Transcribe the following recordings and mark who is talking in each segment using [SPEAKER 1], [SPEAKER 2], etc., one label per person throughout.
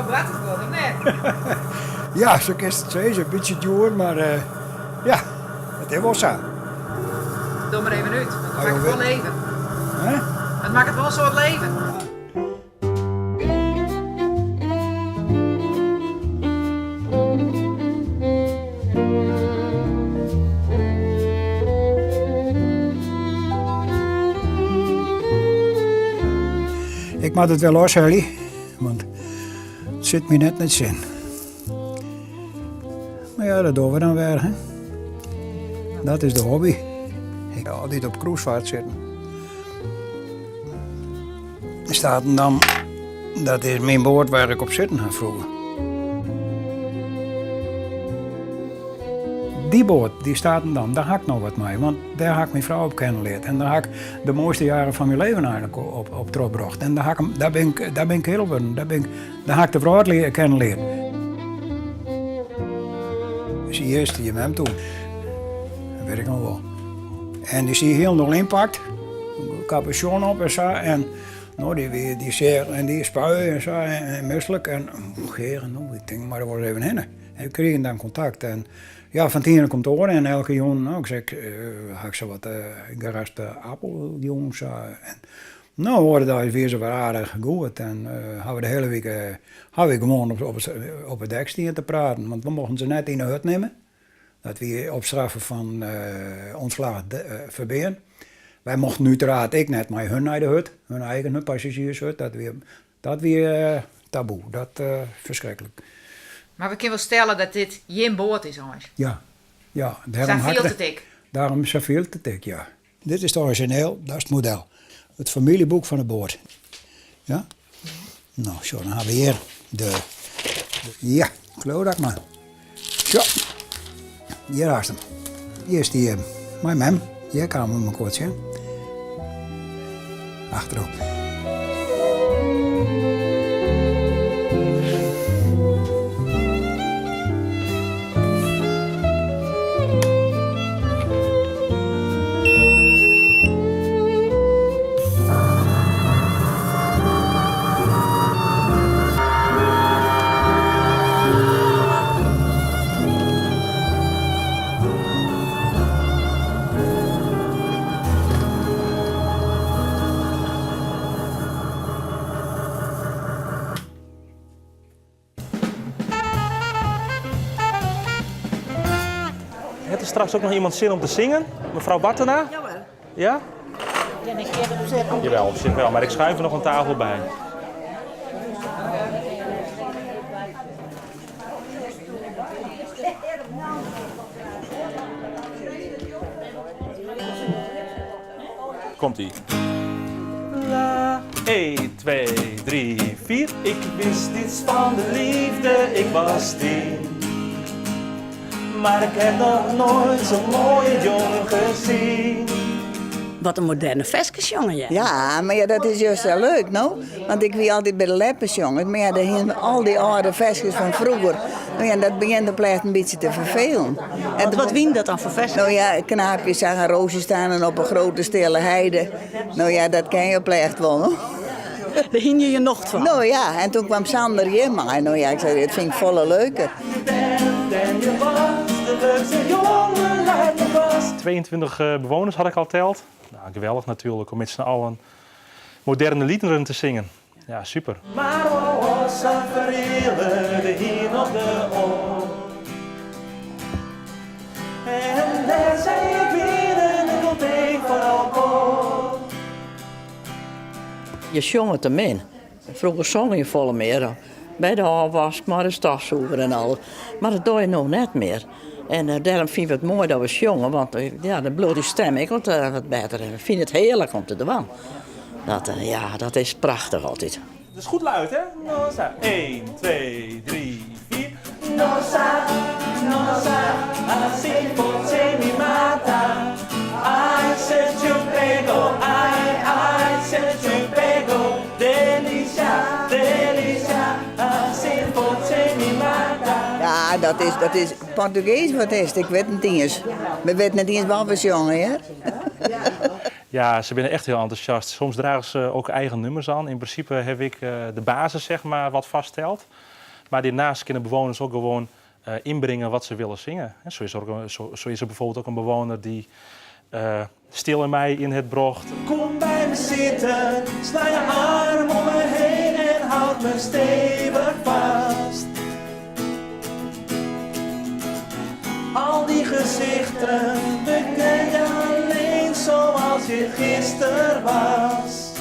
[SPEAKER 1] wat geworden, of net?
[SPEAKER 2] Ja, zo is het zeggen. Een beetje duur, maar ja, het is wel zo.
[SPEAKER 1] Doe maar even uit, want dan
[SPEAKER 2] Oh,
[SPEAKER 1] maakt het
[SPEAKER 2] joh,
[SPEAKER 1] wel leven.
[SPEAKER 2] Hè?
[SPEAKER 1] Het maakt het wel een soort leven.
[SPEAKER 2] Ik maak het wel los, Helly, want het zit me net in het zin. Maar ja, dat doen we dan weer, hè. Dat is de hobby. Ik ga altijd op cruisevaart zitten. Statendam, dat is mijn boord waar ik op zitten ga vroeger. Die boot, die Statendam, daar ga ik nog wat mee, want daar ga ik mijn vrouw op kennenleerd. En daar ga ik de mooiste jaren van mijn leven eigenlijk op teruggebracht. En daar ben ik heel op, daar ga ik de vrouw leren kennenleren. Dus die eerste die met hem toen, dat weet ik nog wel. En die zie je heel nog inpakt, capuchon op en zo. En nou, die zeer en die spuien en zo en misselijk. En geren, nou, ik denk maar er wordt even heen. En we kregen dan contact. En ja, van tienen komt horen en elke jongen, nou, ik zeg, had ik zo wat geraste appeljongens. En nou, worden daar weer zo wat aardig goed. En hadden we de hele week gewoon op het dek staan te praten. Want we mochten ze net in de hut nemen. Dat we op straffen van ontslagen verberen. Wij mochten uiteraard ik net maar hun naar de hut, hun eigen passagiershut. Dat weer taboe, dat verschrikkelijk.
[SPEAKER 1] Maar we kunnen wel stellen dat dit geen boot is, jongens.
[SPEAKER 2] Ja,
[SPEAKER 1] Zijn veel te dik.
[SPEAKER 2] Daarom is het veel te dik, ja. Dit is het origineel, dat is het model. Het familieboek van de boot. Ja? Nou, zo, dan hebben we hier ja, geloof dat maar. Zo. Hier is hem. Hier is die, mijn mem. Hier kan we hem kort zien. Achterop.
[SPEAKER 3] Heeft er straks ook nog iemand zin om te zingen? Mevrouw Battena?
[SPEAKER 4] Jawel.
[SPEAKER 3] Ja?
[SPEAKER 4] En ik keer het opzetten.
[SPEAKER 3] Jawel, op zich wel, maar ik schuif er nog een tafel bij. Komt-ie. 1, 2, 3, 4. Ik wist iets van de liefde, ik was 10. Maar ik heb nog nooit zo'n mooie jongen gezien.
[SPEAKER 4] Wat een moderne versjes, jongen, ja.
[SPEAKER 5] Ja, maar ja, dat is juist wel leuk, nou. Want ik wie altijd bij de leppers, jongen. Maar ja, daar hingen al die oude versjes van vroeger. Nou ja, dat begint op een beetje te vervelen. En
[SPEAKER 4] Wat wien dat dan voor versjes?
[SPEAKER 5] nou ja, knaapjes zagen rozen staan en op een grote stille heide. Nou ja, dat ken je op echt wel, no?
[SPEAKER 4] Daar hing je nog van.
[SPEAKER 5] Nou ja, en toen kwam Sander hier maar. Nou ja, ik zei, dit vind ik volle leuke.
[SPEAKER 3] En je was de leukste jongen uit je was. 22 bewoners had ik al teld. Nou, geweldig natuurlijk om met z'n allen moderne liederen te zingen. Ja, super. Maar was verhelen hier op de oor. En daar zei ik weer een enkel van alcohol.
[SPEAKER 4] Je zong het hem in. Vroeger zong je volle meer. Bij de afwas, maar de stafzoeker en alles. Maar dat doe je nog net meer. En daarom vind ik het mooi dat we zongen, want ja, de blote stem ik wat beter. En ik vind het heerlijk om te doen. Ja, dat is prachtig altijd.
[SPEAKER 3] Dus goed luid, hè? Nosa. 1, 2, 3, 4. Nosa, nosa, así por mi mata. Ay, se chupego, ay, se chupego. Delicia, delicia, así por mi mata.
[SPEAKER 5] Ja, dat is Portugees wat is het. Ik weet het niet eens. We weten niet eens wat we zongen, hè?
[SPEAKER 3] Ja, ze zijn echt heel enthousiast. Soms dragen ze ook eigen nummers aan. In principe heb ik de basis, zeg maar, wat vaststelt. Maar daarnaast kunnen bewoners ook gewoon inbrengen wat ze willen zingen. En zo is er bijvoorbeeld ook een bewoner die Stil in mij in het brocht.
[SPEAKER 6] Kom bij me zitten, sla je arm om me heen en houd me stevig vast. Al die gezichten beken je alleen zoals je gisteren was.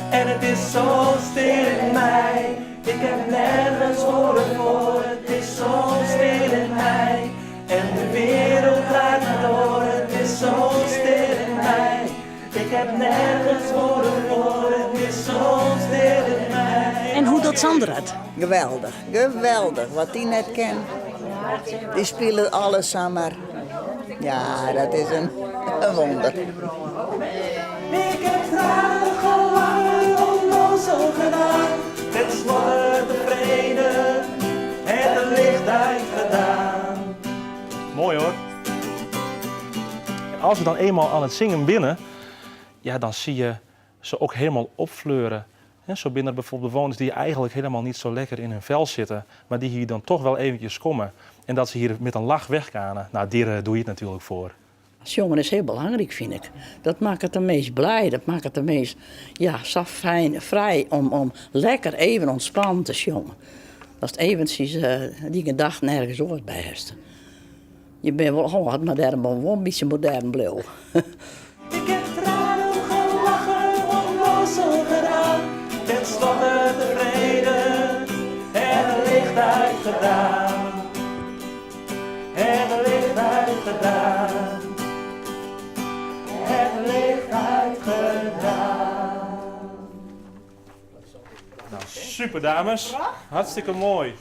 [SPEAKER 6] En het is zo stil in mij, ik heb nergens woorden voor. Het is zo stil in mij en de wereld draait maar door. Het is zo stil in mij, ik heb nergens woorden voor. Het is zo stil in mij.
[SPEAKER 7] En hoe doet Sander het?
[SPEAKER 5] Geweldig, geweldig. Wat die net kent. Die spelen alles samen. Ja, dat is een wonder.
[SPEAKER 6] Ik heb tranen gelachen, onnozel gedaan. Met slorren tevreden en het licht uitgedaan.
[SPEAKER 3] Mooi hoor. En als we dan eenmaal aan het zingen binnen, ja, dan zie je ze ook helemaal opfleuren. En zo binnen bijvoorbeeld bewoners die eigenlijk helemaal niet zo lekker in hun vel zitten, maar die hier dan toch wel eventjes komen. En dat ze hier met een lach weggaan. Nou, daar doe je het natuurlijk voor.
[SPEAKER 4] Als jongen is heel belangrijk, vind ik. Dat maakt het de meest blij, dat maakt het de meest zo fijn, vrij om lekker even ontspannen te jongen. Dat is eventjes die gedachte nergens ooit bij heeft. Je bent wel gewoon modern, maar wel een beetje modern blauw.
[SPEAKER 6] Ik heb tranen gelachen, onnozel gedaan. Met slorren tevreden en het licht uitgedaan. En het licht uitgedaan. Het licht uitgedaan.
[SPEAKER 3] Nou, super dames. Hartstikke mooi.